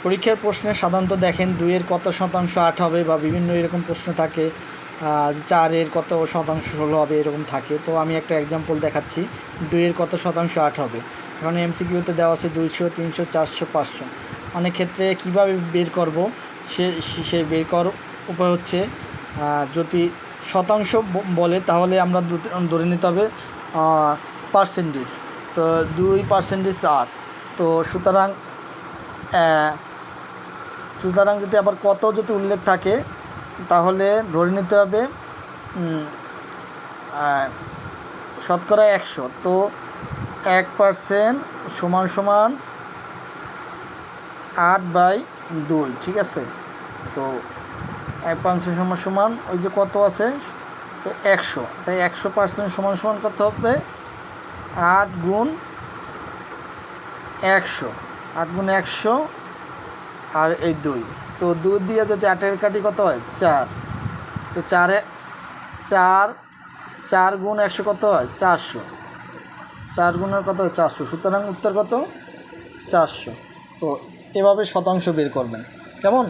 পরীক্ষার প্রশ্নে সাধারণত দেখেন 2-এর কত শতাংশ 8 হবে বা বিভিন্ন এরকম প্রশ্ন থাকে, 4-এর কত শতাংশ 16 হবে এরকম থাকে। তো আমি একটা এক্সাম্পল দেখাচ্ছি, 2-এর কত শতাংশ 8 হবে। এখন এমসিকিউতে দেওয়া আছে 200, 300, 400, 500। অনেক ক্ষেত্রে কীভাবে বের করব, সে বের করার উপায় হচ্ছে, যদি শতাংশ বলে তাহলে আমরা ধরে নিতে হবে পার্সেন্টেজ। তো 2% 8। তো সুতরাং যদি আবার কত যদি উল্লেখ থাকে তাহলে ধরে নিতে হবে শতকরা 100। তো 1% সমান সমান 8/2, ঠিক আছে। তো 1% সমান সমান ওই যে কত আছে, তো 100। তাই 100% সমান সমান কত হবে, 8 গুণ 100, 8 গুণ 100 আর এই 2। তো 2 দিয়ে যদি 8-এর কাটি কত হয়, 4। তো 4 গুণ 100 কত হয়, 400। 4 গুণের কত হয়, 400। সুতরাং উত্তর কত, 400। তো এভাবে শতাংশ বের করবেন, কেমন?